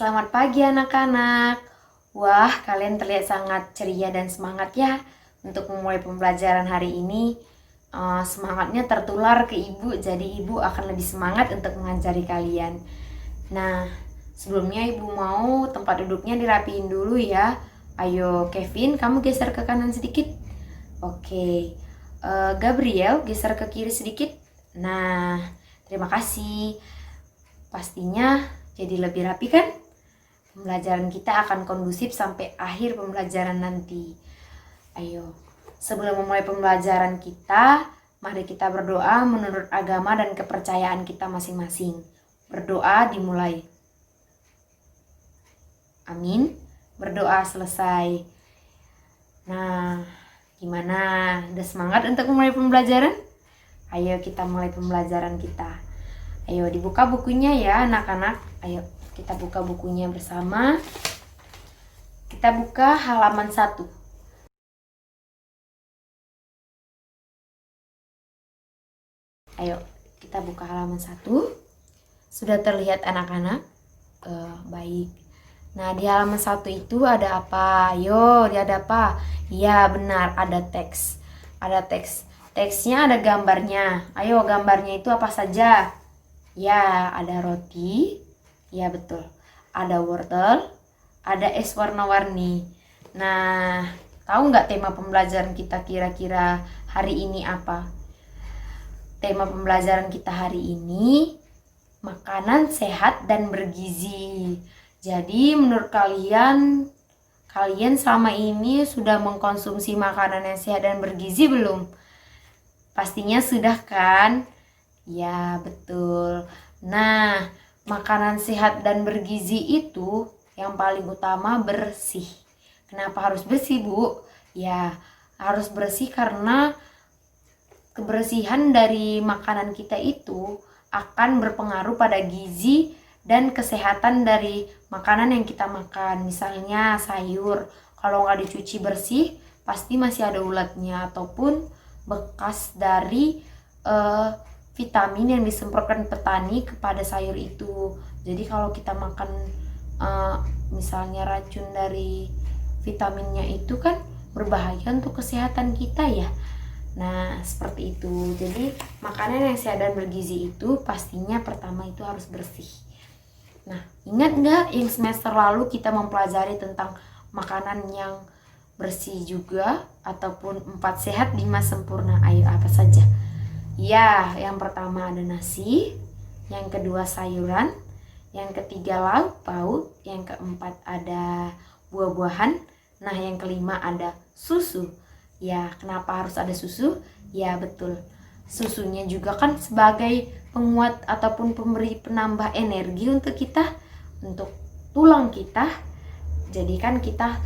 Selamat pagi anak-anak. Wah, kalian terlihat sangat ceria dan semangat ya untuk memulai pembelajaran hari ini. Semangatnya tertular ke ibu, jadi ibu akan lebih semangat untuk mengajari kalian. Nah, sebelumnya ibu mau tempat duduknya dirapiin dulu ya. Ayo Kevin, kamu geser ke kanan sedikit. Oke, Gabriel geser ke kiri sedikit. Nah, terima kasih. Pastinya jadi lebih rapi kan? Pembelajaran kita akan kondusif sampai akhir pembelajaran nanti. Ayo, sebelum memulai pembelajaran kita, mari kita berdoa menurut agama dan kepercayaan kita masing-masing. Berdoa dimulai. Amin. Berdoa selesai. Nah, gimana? Udah semangat untuk memulai pembelajaran? Ayo kita mulai pembelajaran kita. Ayo dibuka bukunya ya anak-anak. Ayo kita buka bukunya bersama. Kita buka halaman 1. Ayo kita buka halaman 1. Sudah terlihat anak-anak? Baik. Nah, di halaman 1 itu ada apa? Ayo, ada apa? Ya, benar, ada teks. Ada teks. Teksnya ada gambarnya. Ayo, gambarnya itu apa saja? Ya, ada roti. Ya, betul. Ada wortel. Ada es warna-warni. Nah, tahu nggak tema pembelajaran kita kira-kira hari ini apa? Tema pembelajaran kita hari ini makanan sehat dan bergizi. Jadi menurut kalian selama ini sudah mengkonsumsi makanan yang sehat dan bergizi belum? Pastinya sudah kan? Ya, betul. Nah, makanan sehat dan bergizi itu yang paling utama bersih. Kenapa harus bersih, Bu? Ya, harus bersih karena kebersihan dari makanan kita itu akan berpengaruh pada gizi dan kesehatan dari makanan yang kita makan. Misalnya sayur, kalau nggak dicuci bersih, pasti masih ada ulatnya ataupun bekas dari vitamin yang disemprotkan petani kepada sayur itu. Jadi kalau kita makan misalnya racun dari vitaminnya itu kan berbahaya untuk kesehatan kita ya. Nah, seperti itu. Jadi, makanan yang sehat dan bergizi itu pastinya pertama itu harus bersih. Nah, ingat nggak yang semester lalu kita mempelajari tentang makanan yang bersih juga ataupun 4 sehat 5 sempurna? Ayo, apa saja? Ya, yang pertama ada nasi, yang kedua sayuran, yang ketiga lauk pauk, yang keempat ada buah-buahan, nah yang kelima ada susu. Ya, kenapa harus ada susu? Ya, betul. Susunya juga kan sebagai penguat ataupun pemberi penambah energi untuk kita, untuk tulang kita. Jadi kan kita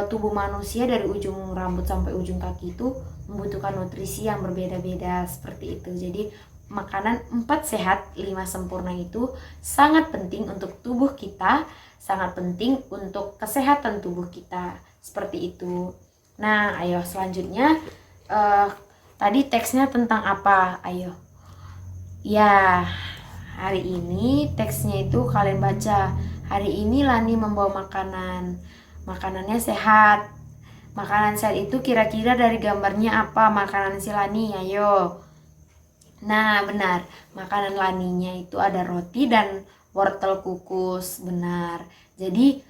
tubuh manusia dari ujung rambut sampai ujung kaki itu membutuhkan nutrisi yang berbeda-beda seperti itu. Jadi makanan 4 sehat 5 sempurna itu sangat penting untuk tubuh kita, sangat penting untuk kesehatan tubuh kita. Seperti itu. Nah, ayo selanjutnya tadi teksnya tentang apa? Ayo. Ya, hari ini teksnya itu kalian baca. Hari ini Lani membawa makanan. Makanannya sehat. Makanan sehat itu kira-kira dari gambarnya apa? Makanan si Lani, ayo. Nah, benar. Makanan Laninya itu ada roti dan wortel kukus, benar. Jadi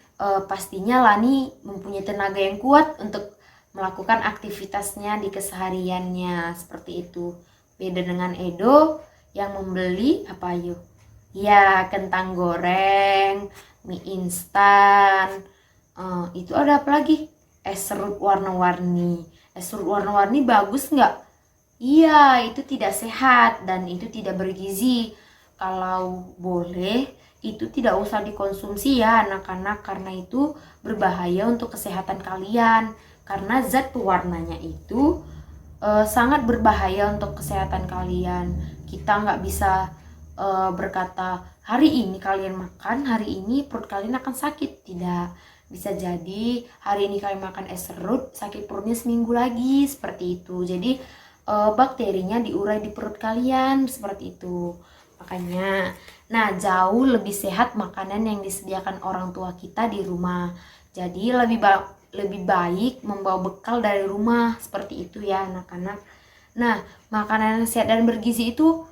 pastinya Lani mempunyai tenaga yang kuat untuk melakukan aktivitasnya di kesehariannya seperti itu. Beda dengan Edo yang membeli apa yuk? Ya, kentang goreng, mie instan. Itu ada apa lagi? Es serut warna-warni. Es serut warna-warni bagus nggak? Iya, itu tidak sehat dan itu tidak bergizi. Kalau boleh, itu tidak usah dikonsumsi ya anak-anak karena itu berbahaya untuk kesehatan kalian. Karena zat pewarnanya itu sangat berbahaya untuk kesehatan kalian. Kita nggak bisa berkata hari ini kalian makan, hari ini perut kalian akan sakit. Tidak, bisa jadi hari ini kalian makan es serut, sakit perutnya seminggu lagi, seperti itu. Jadi bakterinya diurai di perut kalian, seperti itu. Makanya, nah jauh lebih sehat makanan yang disediakan orang tua kita di rumah. Jadi lebih baik membawa bekal dari rumah, seperti itu ya anak-anak. Nah, makanan yang sehat dan bergizi itu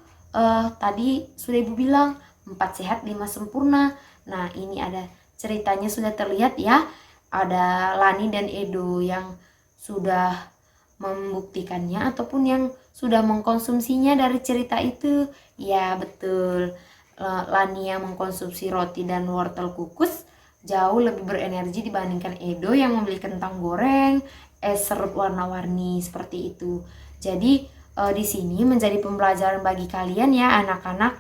tadi sudah Ibu bilang 4 sehat 5 sempurna. Nah, ini ada ceritanya sudah terlihat ya. Ada Lani dan Edo yang sudah membuktikannya ataupun yang sudah mengkonsumsinya dari cerita itu. Ya, betul. Lani yang mengkonsumsi roti dan wortel kukus jauh lebih berenergi dibandingkan Edo yang membeli kentang goreng, es serut warna-warni seperti itu. Jadi di sini menjadi pembelajaran bagi kalian ya anak-anak,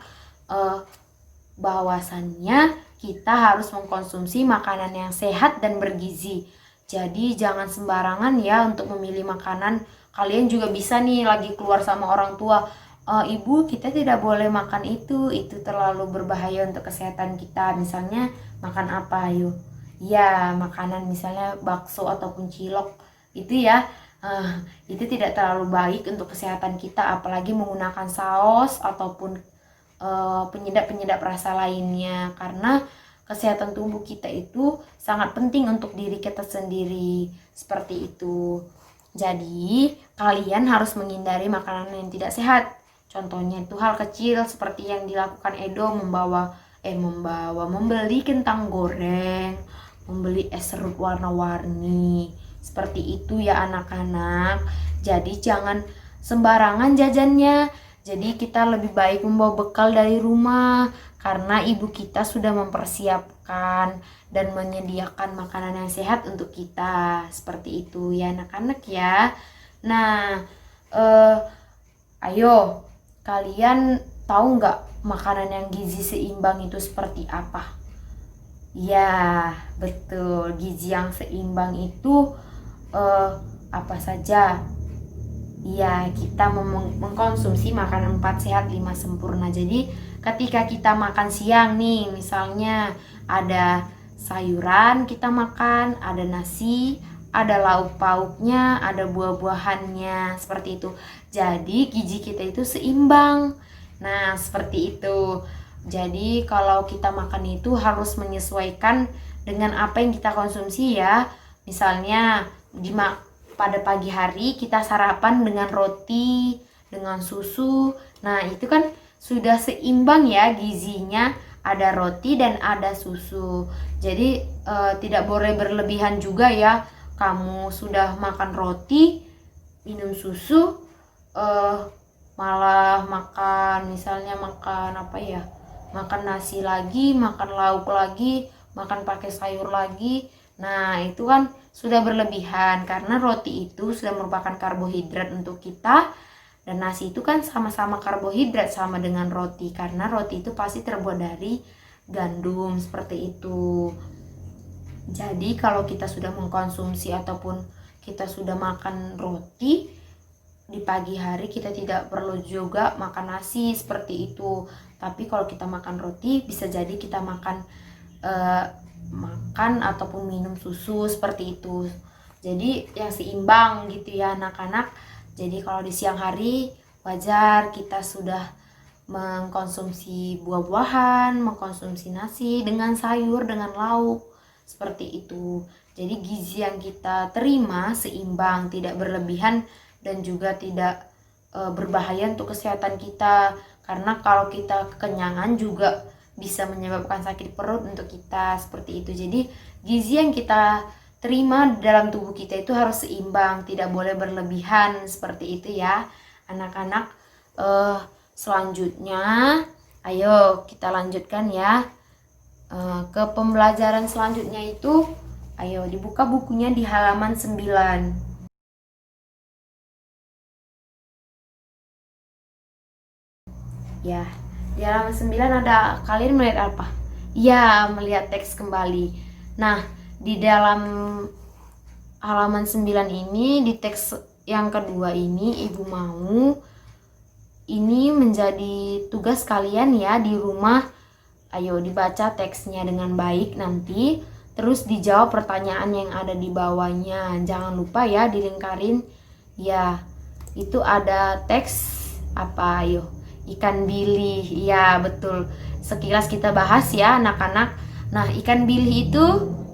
bahwasannya kita harus mengkonsumsi makanan yang sehat dan bergizi. Jadi jangan sembarangan ya untuk memilih makanan. Kalian juga bisa nih lagi keluar sama orang tua, ibu kita tidak boleh makan itu terlalu berbahaya untuk kesehatan kita. Misalnya makan apa ayo? Ya makanan misalnya bakso ataupun cilok itu ya, itu tidak terlalu baik untuk kesehatan kita, apalagi menggunakan saus ataupun penyedap-penyedap rasa lainnya, karena kesehatan tubuh kita itu sangat penting untuk diri kita sendiri, seperti itu. Jadi kalian harus menghindari makanan yang tidak sehat. Contohnya itu hal kecil seperti yang dilakukan Edo, membeli kentang goreng, membeli es serut warna-warni, seperti itu ya anak-anak. Jadi jangan sembarangan jajannya. Jadi kita lebih baik membawa bekal dari rumah karena ibu kita sudah mempersiapkan dan menyediakan makanan yang sehat untuk kita. Seperti itu ya anak-anak ya. Nah, ayo kalian tahu nggak makanan yang gizi seimbang itu seperti apa? Ya, betul. Gizi yang seimbang itu apa saja? Ya, kita mengkonsumsi makanan 4 sehat 5 sempurna. Jadi ketika kita makan siang nih, misalnya ada sayuran kita makan, ada nasi, ada lauk pauknya, ada buah-buahannya, seperti itu. Jadi gizi kita itu seimbang. Nah, seperti itu. Jadi kalau kita makan itu harus menyesuaikan dengan apa yang kita konsumsi ya. Misalnya pada pagi hari kita sarapan dengan roti, dengan susu. Nah, itu kan sudah seimbang ya gizinya, ada roti dan ada susu. Jadi tidak boleh berlebihan juga ya. Kamu sudah makan roti, minum susu, malah makan misalnya makan apa ya? Makan nasi lagi, makan lauk lagi, makan pakai sayur lagi. Nah, itu kan sudah berlebihan karena roti itu sudah merupakan karbohidrat untuk kita dan nasi itu kan sama-sama karbohidrat sama dengan roti karena roti itu pasti terbuat dari gandum, seperti itu. Jadi kalau kita sudah mengkonsumsi ataupun kita sudah makan roti di pagi hari, kita tidak perlu juga makan nasi seperti itu. Tapi kalau kita makan roti bisa jadi kita makan ataupun minum susu, seperti itu. Jadi yang seimbang gitu ya anak-anak. Jadi kalau di siang hari wajar kita sudah mengkonsumsi buah-buahan, mengkonsumsi nasi dengan sayur, dengan lauk, seperti itu. Jadi gizi yang kita terima seimbang, tidak berlebihan dan juga tidak berbahaya untuk kesehatan kita. Karena kalau kita kekenyangan juga bisa menyebabkan sakit perut untuk kita, seperti itu. Jadi gizi yang kita terima dalam tubuh kita itu harus seimbang, tidak boleh berlebihan, seperti itu ya anak-anak. Selanjutnya ayo kita lanjutkan ya ke pembelajaran selanjutnya itu. Ayo dibuka bukunya di halaman 9. Ya, di halaman 9 ada, kalian melihat apa? Ya, melihat teks kembali. Nah, di dalam halaman 9 ini, di teks yang kedua ini, Ibu mau ini menjadi tugas kalian ya di rumah. Ayo dibaca teksnya dengan baik nanti, terus dijawab pertanyaan yang ada di bawahnya. Jangan lupa ya dilingkarin. Ya, itu ada teks apa? Ayo. ikan bilih. Ya, betul. Sekilas kita bahas ya anak-anak. Nah, ikan bilih itu,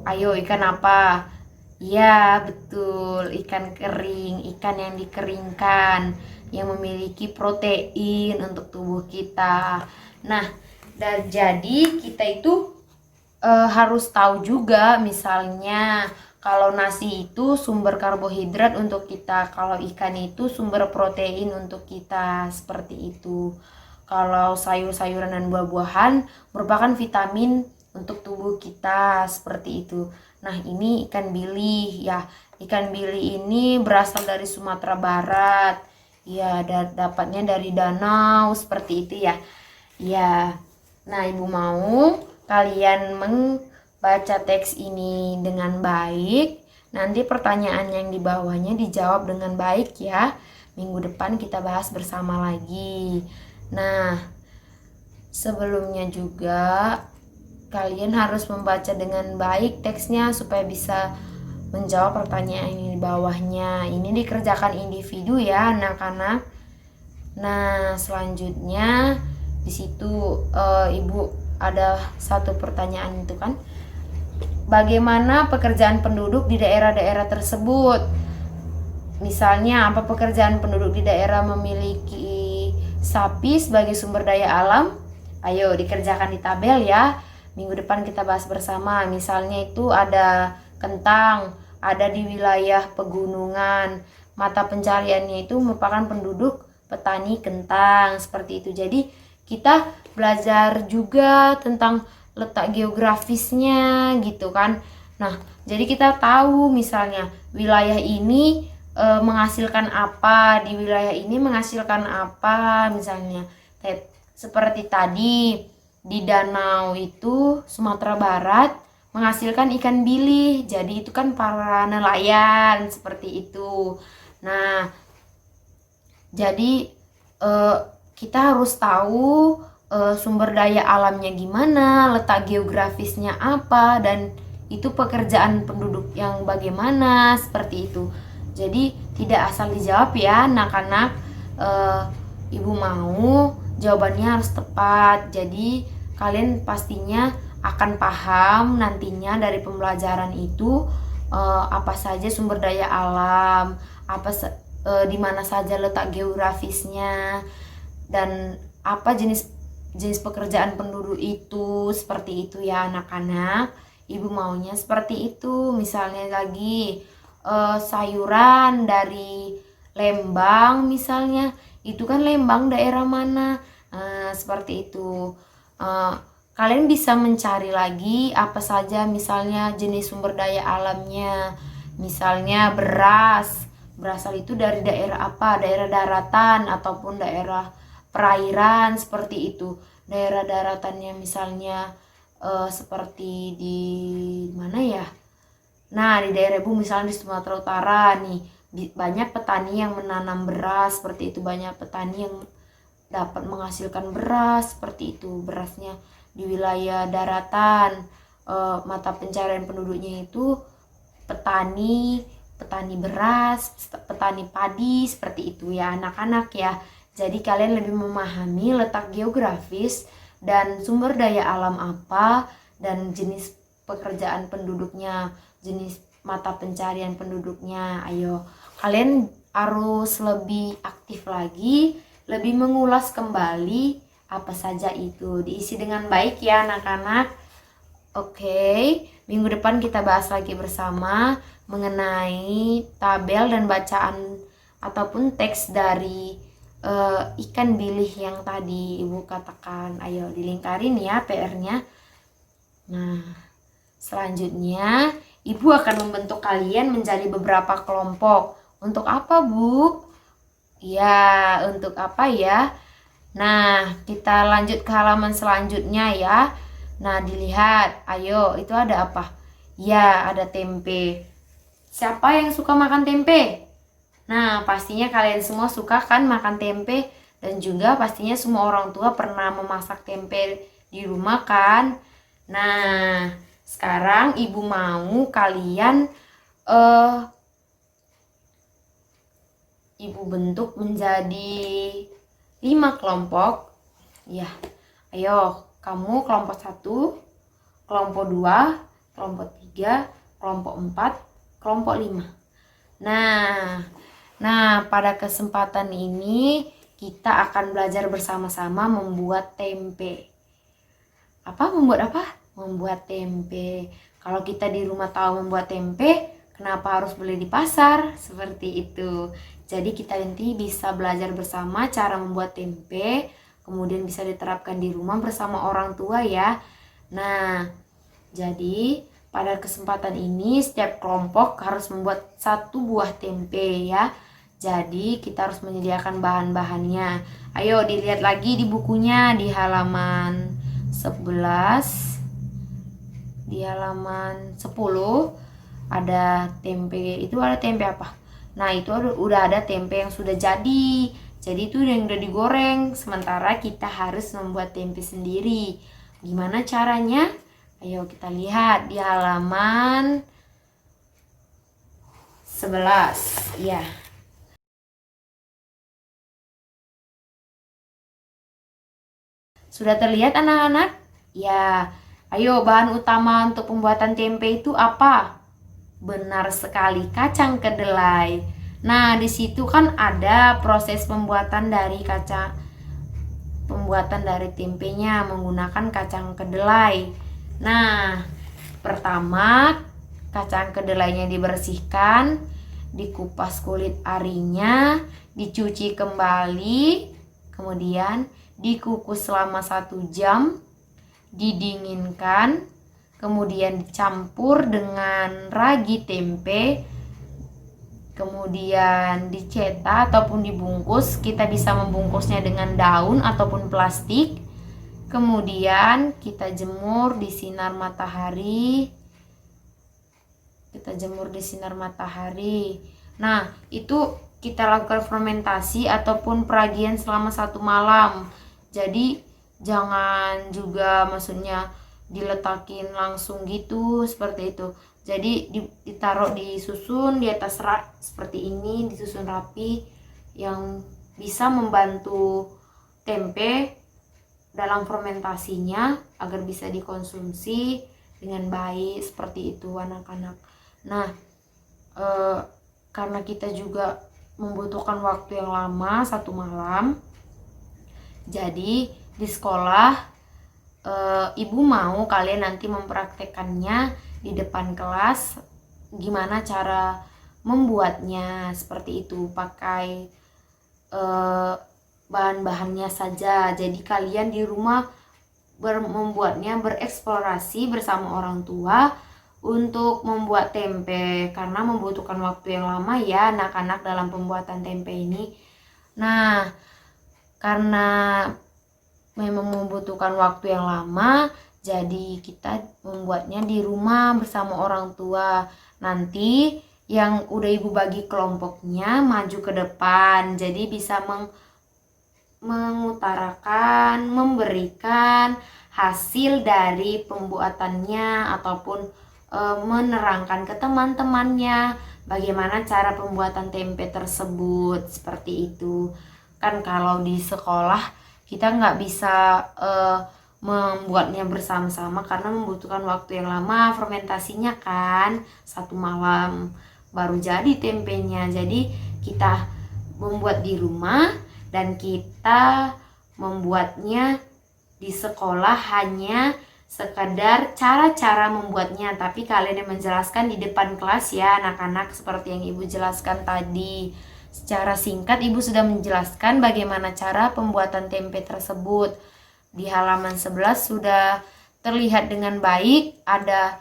ayo ikan apa? Ya, betul. Ikan kering, ikan yang dikeringkan, yang memiliki protein untuk tubuh kita. Nah, dan jadi kita itu harus tahu juga, misalnya kalau nasi itu sumber karbohidrat untuk kita, kalau ikan itu sumber protein untuk kita, seperti itu. Kalau sayur-sayuran dan buah-buahan merupakan vitamin untuk tubuh kita, seperti itu. Nah, ini ikan bilih ya. Ikan bilih ini berasal dari Sumatera Barat. Ya, dapatnya dari danau, seperti itu ya. Ya. Nah, Ibu mau kalian membaca teks ini dengan baik. Nanti pertanyaan yang di bawahnya dijawab dengan baik ya. Minggu depan kita bahas bersama lagi. Nah, sebelumnya juga kalian harus membaca dengan baik teksnya supaya bisa menjawab pertanyaan yang di bawahnya. Ini dikerjakan individu ya anak-anak. Nah, selanjutnya di situ Ibu ada satu pertanyaan itu kan. Bagaimana pekerjaan penduduk di daerah-daerah tersebut? Misalnya, apa pekerjaan penduduk di daerah memiliki sapi sebagai sumber daya alam? Ayo dikerjakan di tabel ya. Minggu depan kita bahas bersama. Misalnya itu ada kentang, ada di wilayah pegunungan. Mata pencariannya itu merupakan penduduk petani kentang, seperti itu. Jadi kita belajar juga tentang letak geografisnya gitu kan. Nah, jadi kita tahu misalnya wilayah ini menghasilkan apa, di wilayah ini menghasilkan apa, misalnya seperti tadi di danau itu Sumatera Barat menghasilkan ikan bilih, jadi itu kan para nelayan, seperti itu. Nah, jadi kita harus tahu sumber daya alamnya gimana, letak geografisnya apa, dan itu pekerjaan penduduk yang bagaimana, seperti itu. Jadi tidak asal dijawab ya anak-anak. Ibu mau jawabannya harus tepat. Jadi kalian pastinya akan paham nantinya dari pembelajaran itu apa saja sumber daya alam, di mana saja letak geografisnya, dan apa jenis pekerjaan penduduk itu, seperti itu ya anak-anak. Ibu maunya seperti itu. Misalnya lagi sayuran dari Lembang misalnya, itu kan Lembang daerah mana, seperti itu. Kalian bisa mencari lagi apa saja misalnya jenis sumber daya alamnya. Misalnya beras, berasal itu dari daerah apa, daerah daratan ataupun daerah perairan, seperti itu. Daerah daratannya misalnya seperti di mana ya. Nah, di daerah Ibu misalnya di Sumatera Utara nih, banyak petani yang menanam beras, seperti itu. Banyak petani yang dapat menghasilkan beras, seperti itu. Berasnya di wilayah daratan, mata pencarian penduduknya itu petani beras, petani padi, seperti itu ya anak-anak ya. Jadi kalian lebih memahami letak geografis dan sumber daya alam apa, dan jenis pekerjaan penduduknya, jenis mata pencarian penduduknya. Ayo, kalian harus lebih aktif lagi, lebih mengulas kembali apa saja itu. Diisi dengan baik ya anak-anak. Oke, minggu depan kita bahas lagi bersama mengenai tabel dan bacaan ataupun teks dari ikan bilih yang tadi Ibu katakan. Ayo dilingkarin ya PR-nya. Nah, selanjutnya Ibu akan membentuk kalian menjadi beberapa kelompok. Untuk apa, Bu? Ya, untuk apa ya? Nah, kita lanjut ke halaman selanjutnya ya. Nah, dilihat. Ayo, itu ada apa? Ya, ada tempe. Siapa yang suka makan tempe? Nah, pastinya kalian semua suka kan makan tempe, dan juga pastinya semua orang tua pernah memasak tempe di rumah kan? Nah, sekarang Ibu mau kalian Ibu bentuk menjadi 5 kelompok. Ya, ayo kamu kelompok 1, kelompok 2, kelompok 3, kelompok 4, kelompok 5. Nah, pada kesempatan ini kita akan belajar bersama-sama membuat tempe. Membuat apa? Membuat tempe. Kalau kita di rumah tahu membuat tempe, kenapa harus beli di pasar? Seperti itu. Jadi kita nanti bisa belajar bersama cara membuat tempe, kemudian bisa diterapkan di rumah bersama orang tua ya. Nah, jadi pada kesempatan ini setiap kelompok harus membuat 1 buah tempe ya. Jadi kita harus menyediakan bahan-bahannya. Ayo dilihat lagi di bukunya di halaman 11. Di halaman 10 ada tempe. Itu ada tempe apa? Nah, itu udah ada tempe yang sudah jadi. Jadi itu yang udah digoreng. Sementara kita harus membuat tempe sendiri. Gimana caranya? Ayo kita lihat di halaman 11. Ya. Sudah terlihat anak-anak? Ya. Ayo, bahan utama untuk pembuatan tempe itu apa? Benar sekali, kacang kedelai. Nah, di situ kan ada proses pembuatan dari tempenya menggunakan kacang kedelai. Nah, pertama kacang kedelainya dibersihkan, dikupas kulit arinya, dicuci kembali, kemudian dikukus selama 1 jam, didinginkan, kemudian dicampur dengan ragi tempe, kemudian dicetak ataupun dibungkus. Kita bisa membungkusnya dengan daun ataupun plastik. Kemudian kita jemur di sinar matahari. Nah, itu kita lakukan fermentasi ataupun peragian selama 1 malam. Jadi jangan juga maksudnya diletakin langsung gitu, seperti itu. Jadi ditaruh disusun di atas rak seperti ini, disusun rapi, yang bisa membantu tempe dalam fermentasinya agar bisa dikonsumsi dengan baik, seperti itu anak-anak. Nah, karena kita juga membutuhkan waktu yang lama 1 malam, jadi di sekolah ibu mau kalian nanti mempraktekannya di depan kelas, gimana cara membuatnya, seperti itu, pakai bahan-bahannya saja. Jadi kalian di rumah membuatnya, bereksplorasi bersama orang tua untuk membuat tempe, karena membutuhkan waktu yang lama ya anak-anak dalam pembuatan tempe ini. Nah, karena memang membutuhkan waktu yang lama, jadi kita membuatnya di rumah bersama orang tua. Nanti yang udah ibu bagi kelompoknya maju ke depan, jadi bisa mengutarakan, memberikan hasil dari pembuatannya ataupun menerangkan ke teman-temannya bagaimana cara pembuatan tempe tersebut, seperti itu. Kan kalau di sekolah kita nggak bisa membuatnya bersama-sama karena membutuhkan waktu yang lama, fermentasinya kan 1 malam baru jadi tempenya. Jadi kita membuat di rumah dan kita membuatnya di sekolah hanya sekadar cara-cara membuatnya, tapi kalian yang menjelaskan di depan kelas ya anak-anak, seperti yang ibu jelaskan tadi. Secara singkat ibu sudah menjelaskan bagaimana cara pembuatan tempe tersebut. Di halaman 11 sudah terlihat dengan baik ada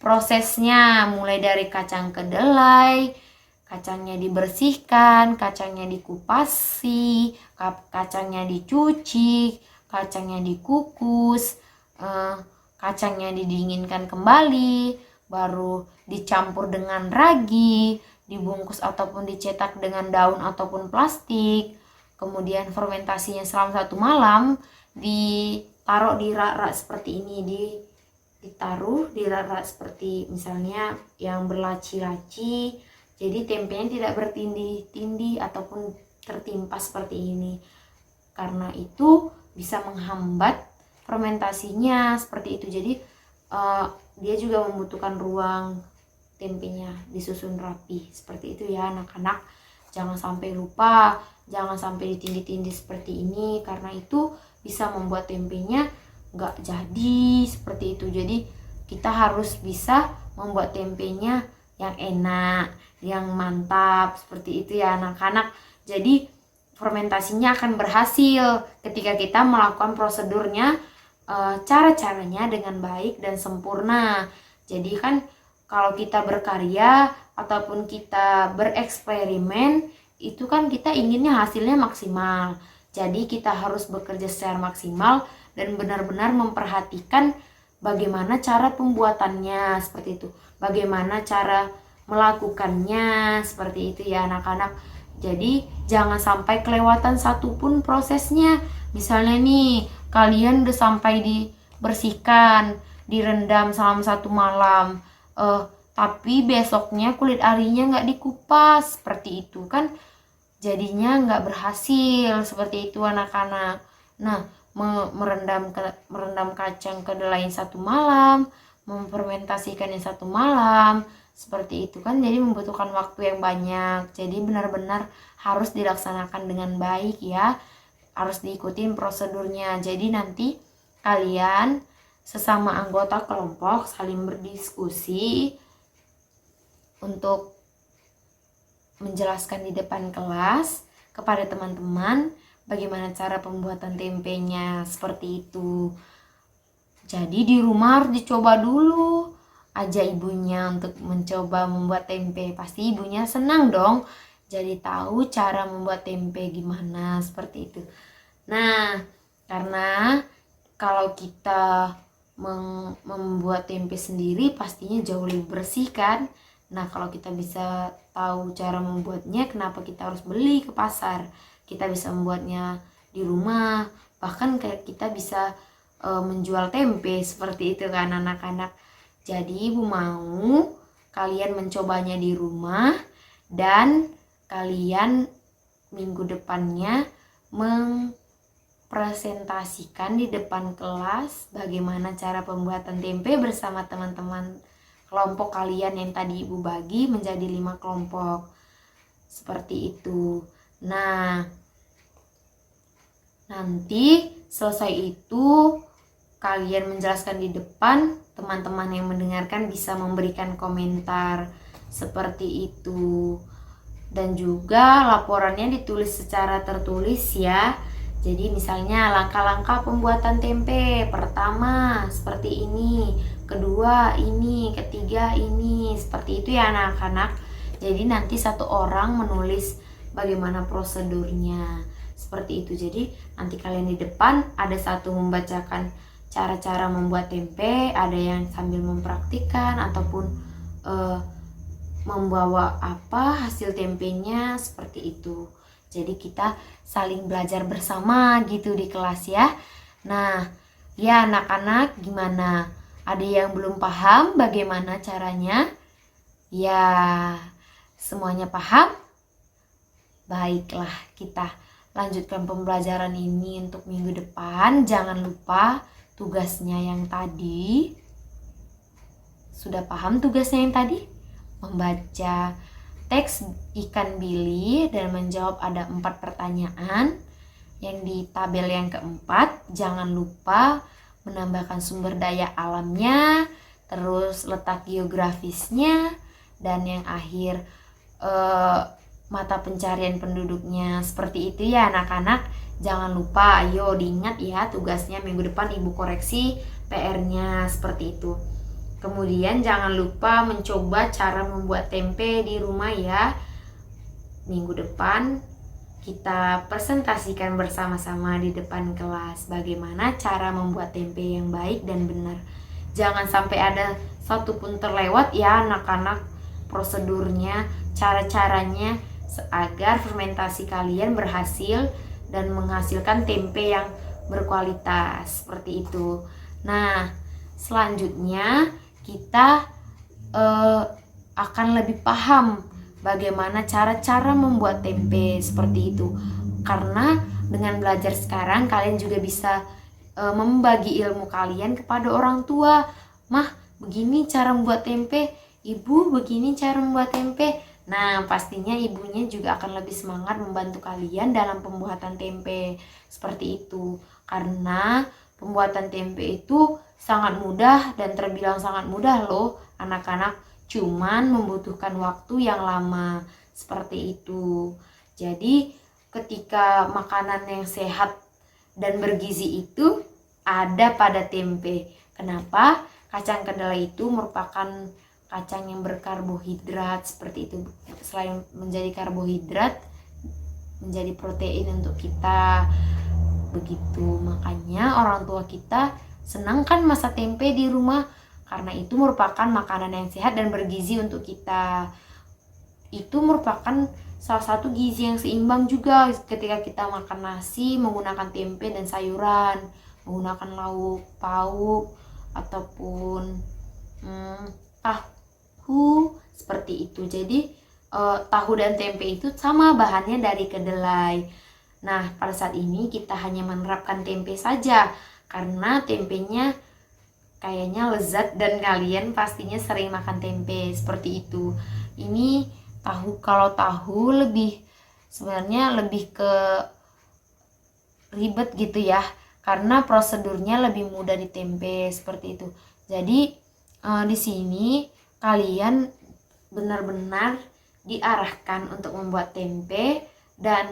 prosesnya, mulai dari kacang kedelai, kacangnya dibersihkan, kacangnya dikupasi, kacangnya dicuci, kacangnya dikukus, kacangnya didinginkan kembali, baru dicampur dengan ragi, dibungkus ataupun dicetak dengan daun ataupun plastik, kemudian fermentasinya selama 1 malam, ditaruh di rak-rak seperti ini, ditaruh di rak-rak seperti misalnya yang berlaci-laci, jadi tempenya tidak bertindih-tindih ataupun tertimpa seperti ini. karena itu bisa menghambat fermentasinya seperti itu. Jadi dia juga membutuhkan ruang tempenya disusun rapi seperti itu ya anak-anak. Jangan sampai lupa, jangan sampai ditindih-tindih seperti ini, karena itu bisa membuat tempenya nggak jadi seperti itu. Jadi kita harus bisa membuat tempenya yang enak, yang mantap seperti itu ya anak-anak. Jadi fermentasinya akan berhasil ketika kita melakukan prosedurnya, cara-caranya dengan baik dan sempurna. Jadi kan kalau kita berkarya ataupun kita bereksperimen, itu kan kita inginnya hasilnya maksimal. Jadi kita harus bekerja secara maksimal dan benar-benar memperhatikan bagaimana cara pembuatannya seperti itu, bagaimana cara melakukannya seperti itu ya anak-anak. Jadi jangan sampai kelewatan satupun prosesnya. Misalnya nih kalian udah sampai dibersihkan, direndam selama 1 malam, tapi besoknya kulit arinya nggak dikupas seperti itu kan, jadinya nggak berhasil seperti itu anak-anak. Nah, merendam kacang kedelai 1 malam, memfermentasikannya 1 malam seperti itu kan, jadi membutuhkan waktu yang banyak. Jadi benar-benar harus dilaksanakan dengan baik ya, harus diikutin prosedurnya. Jadi nanti kalian sesama anggota kelompok saling berdiskusi untuk menjelaskan di depan kelas kepada teman-teman bagaimana cara pembuatan tempenya seperti itu. Jadi di rumah harus dicoba dulu aja ibunya untuk mencoba membuat tempe. Pasti ibunya senang dong, jadi tahu cara membuat tempe gimana seperti itu. Nah, karena kalau kita membuat tempe sendiri pastinya jauh lebih bersih kan. Nah, kalau kita bisa tahu cara membuatnya, kenapa kita harus beli ke pasar? Kita bisa membuatnya di rumah, bahkan kayak kita bisa menjual tempe seperti itu kan anak-anak. Jadi ibu mau kalian mencobanya di rumah dan kalian minggu depannya presentasikan di depan kelas bagaimana cara pembuatan tempe bersama teman-teman kelompok kalian yang tadi ibu bagi menjadi 5 kelompok seperti itu. Nah, nanti selesai itu kalian menjelaskan di depan, teman-teman yang mendengarkan bisa memberikan komentar seperti itu. Dan juga laporannya ditulis secara tertulis ya. Jadi misalnya langkah-langkah pembuatan tempe, pertama seperti ini, kedua ini, ketiga ini, seperti itu ya anak-anak. Jadi nanti satu orang menulis bagaimana prosedurnya seperti itu. Jadi nanti kalian di depan ada satu membacakan cara-cara membuat tempe, ada yang sambil mempraktikkan ataupun membawa hasil tempenya seperti itu. Jadi kita saling belajar bersama gitu di kelas ya. Nah, ya anak-anak gimana? Ada yang belum paham bagaimana caranya? Ya, semuanya paham? Baiklah, kita lanjutkan pembelajaran ini untuk minggu depan. Jangan lupa tugasnya yang tadi. Sudah paham tugasnya yang tadi? Membaca teks ikan bili dan menjawab ada 4 pertanyaan. Yang di tabel yang keempat, jangan lupa menambahkan sumber daya alamnya, terus letak geografisnya, dan yang akhir mata pencarian penduduknya. Seperti itu ya anak-anak. Jangan lupa, ayo diingat ya tugasnya minggu depan ibu koreksi PR-nya seperti itu. Kemudian jangan lupa mencoba cara membuat tempe di rumah ya. Minggu depan kita presentasikan bersama-sama di depan kelas bagaimana cara membuat tempe yang baik dan benar. Jangan sampai ada satu pun terlewat ya anak-anak, prosedurnya, cara-caranya agar fermentasi kalian berhasil dan menghasilkan tempe yang berkualitas seperti itu. Nah, selanjutnya kita akan lebih paham bagaimana cara-cara membuat tempe seperti itu. Karena dengan belajar sekarang kalian juga bisa membagi ilmu kalian kepada orang tua. Mah, begini cara membuat tempe, ibu begini cara membuat tempe. Nah, pastinya ibunya juga akan lebih semangat membantu kalian dalam pembuatan tempe. Seperti itu. Karena pembuatan tempe itu sangat mudah dan terbilang sangat mudah loh anak-anak. Cuman membutuhkan waktu yang lama. Seperti itu. Jadi ketika makanan yang sehat dan bergizi itu ada pada tempe. Kenapa? Kacang kedelai itu merupakan kacang yang berkarbohidrat seperti itu. Selain menjadi karbohidrat, menjadi protein untuk kita. Begitu, makanya orang tua kita senang kan masak tempe di rumah karena itu merupakan makanan yang sehat dan bergizi untuk kita. Itu merupakan salah satu gizi yang seimbang juga ketika kita makan nasi menggunakan tempe dan sayuran, menggunakan lauk pauk ataupun tahu seperti itu. Jadi tahu dan tempe itu sama bahannya dari kedelai. Nah, pada saat ini kita hanya menerapkan tempe saja karena tempenya kayaknya lezat dan kalian pastinya sering makan tempe seperti itu. Ini tahu, kalau tahu lebih sebenarnya lebih ke ribet gitu ya, karena prosedurnya lebih mudah di tempe seperti itu. Jadi di sini kalian benar-benar diarahkan untuk membuat tempe dan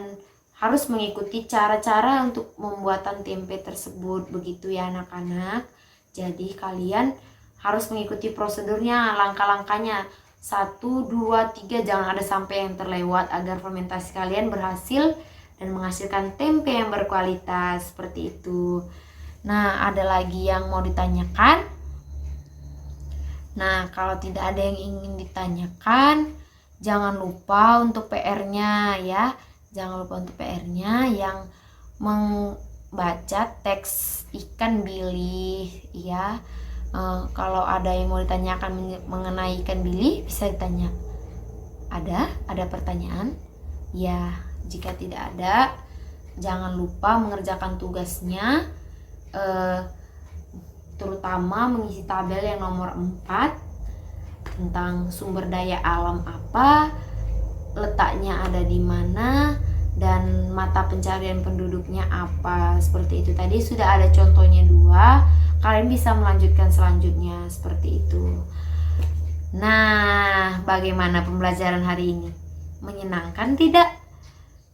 harus mengikuti cara-cara untuk pembuatan tempe tersebut, begitu ya anak-anak. Jadi kalian harus mengikuti prosedurnya, langkah-langkahnya 1, 2, 3, jangan ada sampai yang terlewat agar fermentasi kalian berhasil dan menghasilkan tempe yang berkualitas seperti itu. Nah, ada lagi yang mau ditanyakan? Nah, kalau tidak ada yang ingin ditanyakan, jangan lupa untuk PR-nya ya. Jangan lupa untuk PR-nya yang membaca teks ikan bilik ya. Kalau ada yang mau ditanyakan mengenai ikan bilik bisa ditanya. Ada pertanyaan? Ya, jika tidak ada, jangan lupa mengerjakan tugasnya, terutama mengisi tabel yang nomor 4 tentang sumber daya alam apa, letaknya ada di mana, dan mata pencarian penduduknya apa. Seperti itu. Tadi sudah ada contohnya 2, kalian bisa melanjutkan selanjutnya seperti itu. Nah, bagaimana pembelajaran hari ini? Menyenangkan tidak?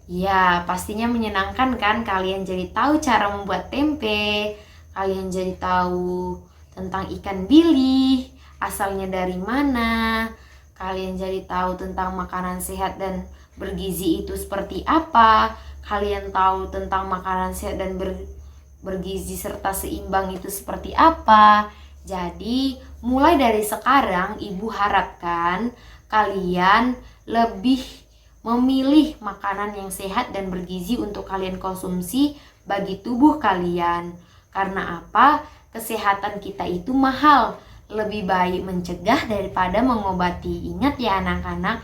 Ya, pastinya menyenangkan kan. Kalian jadi tahu cara membuat tempe, kalian jadi tahu tentang ikan bilik, asalnya dari mana, kalian jadi tahu tentang makanan sehat dan bergizi itu seperti apa, kalian tahu tentang makanan sehat dan bergizi serta seimbang itu seperti apa. Jadi mulai dari sekarang ibu harapkan kalian lebih memilih makanan yang sehat dan bergizi untuk kalian konsumsi bagi tubuh kalian. Karena apa? Kesehatan kita itu mahal. Lebih baik mencegah daripada mengobati. Ingat ya anak-anak,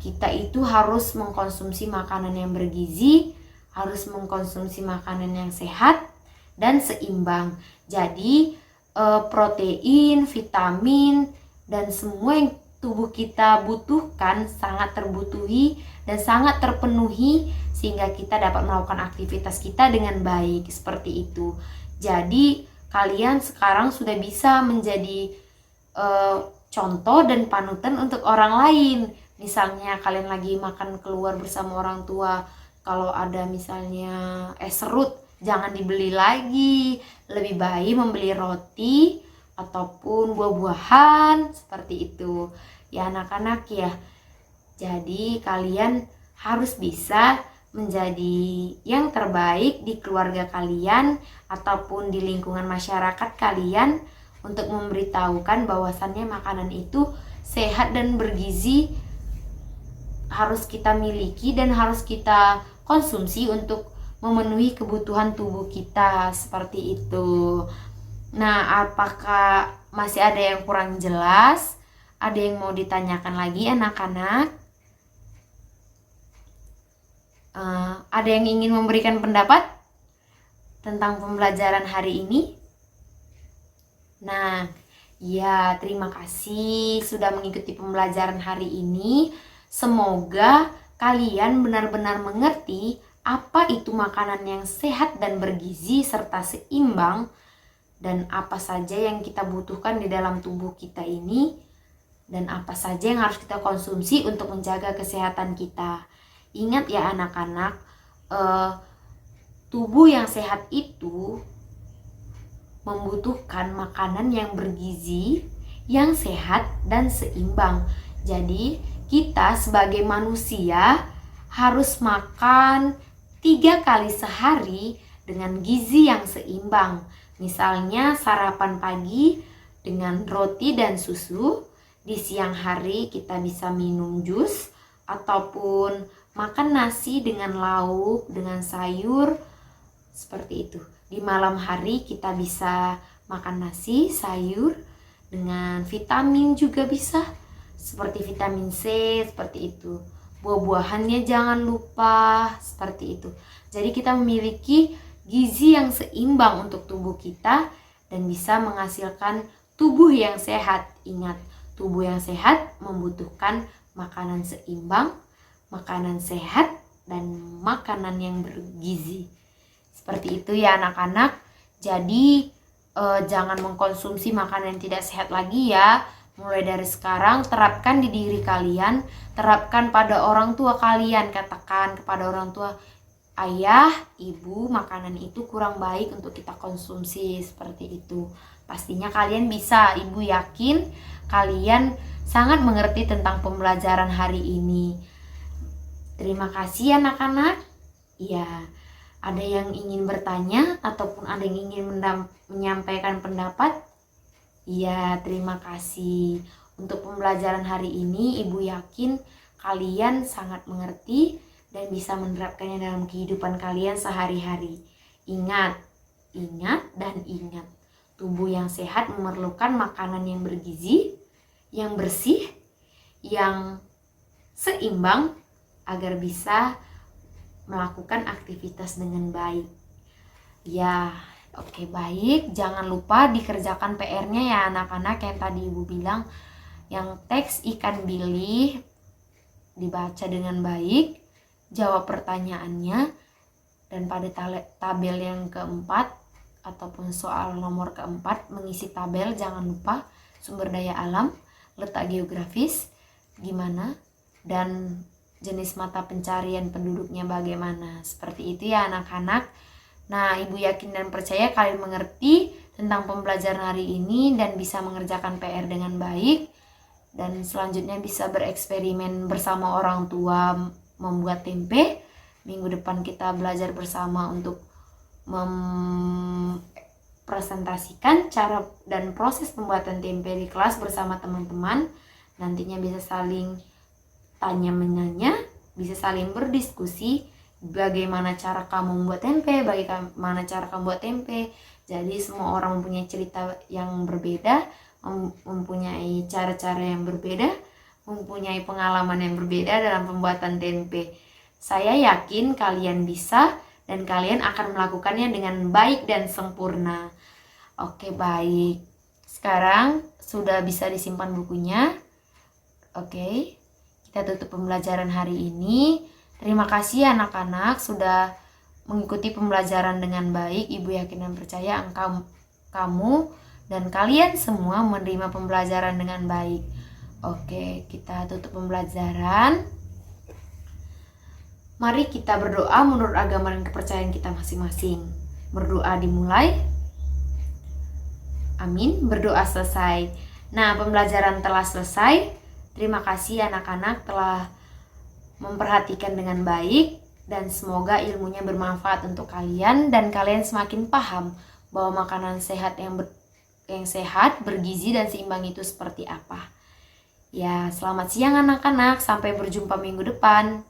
kita itu harus mengkonsumsi makanan yang bergizi, harus mengkonsumsi makanan yang sehat dan seimbang. Jadi protein, vitamin, dan semua yang tubuh kita butuhkan sangat terbutuhi dan sangat terpenuhi sehingga kita dapat melakukan aktivitas kita dengan baik seperti itu. Jadi kalian sekarang sudah bisa menjadi contoh dan panutan untuk orang lain. Misalnya kalian lagi makan keluar bersama orang tua, kalau ada misalnya es serut, jangan dibeli lagi. Lebih baik membeli roti ataupun buah-buahan seperti itu. Ya anak-anak ya. Jadi kalian harus bisa menjadi yang terbaik di keluarga kalian ataupun di lingkungan masyarakat kalian untuk memberitahukan bahwasannya makanan itu sehat dan bergizi harus kita miliki dan harus kita konsumsi untuk memenuhi kebutuhan tubuh kita seperti itu. Nah, apakah masih ada yang kurang jelas? Ada yang mau ditanyakan lagi anak-anak? Ada yang ingin memberikan pendapat tentang pembelajaran hari ini? Nah, ya, terima kasih sudah mengikuti pembelajaran hari ini. Semoga kalian benar-benar mengerti apa itu makanan yang sehat dan bergizi serta seimbang, dan apa saja yang kita butuhkan di dalam tubuh kita ini, dan apa saja yang harus kita konsumsi untuk menjaga kesehatan kita. Ingat ya anak-anak, tubuh yang sehat itu membutuhkan makanan yang bergizi, yang sehat dan seimbang. Jadi kita sebagai manusia harus makan 3 kali sehari dengan gizi yang seimbang. Misalnya sarapan pagi dengan roti dan susu, di siang hari kita bisa minum jus ataupun makan nasi dengan lauk, dengan sayur, seperti itu. Di malam hari kita bisa makan nasi, sayur, dengan vitamin juga bisa, seperti vitamin C, seperti itu. Buah-buahannya jangan lupa, seperti itu. Jadi kita memiliki gizi yang seimbang untuk tubuh kita dan bisa menghasilkan tubuh yang sehat. Ingat, tubuh yang sehat membutuhkan makanan seimbang, makanan sehat, dan makanan yang bergizi. Seperti itu ya anak-anak. Jadi jangan mengkonsumsi makanan yang tidak sehat lagi ya. Mulai dari sekarang terapkan di diri kalian, terapkan pada orang tua kalian. Katakan kepada orang tua, ayah, ibu, makanan itu kurang baik untuk kita konsumsi, seperti itu. Pastinya kalian bisa, ibu yakin kalian sangat mengerti tentang pembelajaran hari ini. Terima kasih anak-anak. Ya, ada yang ingin bertanya ataupun ada yang ingin menyampaikan pendapat? Ya, terima kasih. Untuk pembelajaran hari ini, ibu yakin kalian sangat mengerti dan bisa menerapkannya dalam kehidupan kalian sehari-hari. Ingat, dan ingat. Tubuh yang sehat memerlukan makanan yang bergizi, yang bersih, yang seimbang agar bisa melakukan aktivitas dengan baik. Ya, oke, baik. Jangan lupa dikerjakan PR-nya ya anak-anak, yang tadi ibu bilang. Yang teks ikan bilik dibaca dengan baik, jawab pertanyaannya, dan pada tabel yang keempat ataupun soal nomor keempat mengisi tabel. Jangan lupa sumber daya alam, letak geografis gimana, dan jenis mata pencarian penduduknya bagaimana. Seperti itu ya anak-anak. Nah, ibu yakin dan percaya kalian mengerti tentang pembelajaran hari ini dan bisa mengerjakan PR dengan baik, dan selanjutnya bisa bereksperimen bersama orang tua membuat tempe. Minggu depan kita belajar bersama untuk mempresentasikan cara dan proses pembuatan tempe di kelas bersama teman-teman. Nantinya bisa saling tanya-menanya, bisa saling berdiskusi bagaimana cara kamu membuat tempe, bagaimana cara kamu buat tempe. Jadi semua orang mempunyai cerita yang berbeda, mempunyai cara-cara yang berbeda, mempunyai pengalaman yang berbeda dalam pembuatan tempe. Saya yakin kalian bisa dan kalian akan melakukannya dengan baik dan sempurna. Oke, baik. Sekarang sudah bisa disimpan bukunya. Oke, kita tutup pembelajaran hari ini. Terima kasih anak-anak sudah mengikuti pembelajaran dengan baik. Ibu yakin dan percaya kamu dan kalian semua menerima pembelajaran dengan baik. Oke, kita tutup pembelajaran. Mari kita berdoa menurut agama dan kepercayaan kita masing-masing. Berdoa dimulai. Amin. Berdoa selesai. Nah, pembelajaran telah selesai. Terima kasih anak-anak telah memperhatikan dengan baik, dan semoga ilmunya bermanfaat untuk kalian dan kalian semakin paham bahwa makanan sehat yang sehat, bergizi dan seimbang itu seperti apa. Ya, selamat siang anak-anak. Sampai berjumpa minggu depan.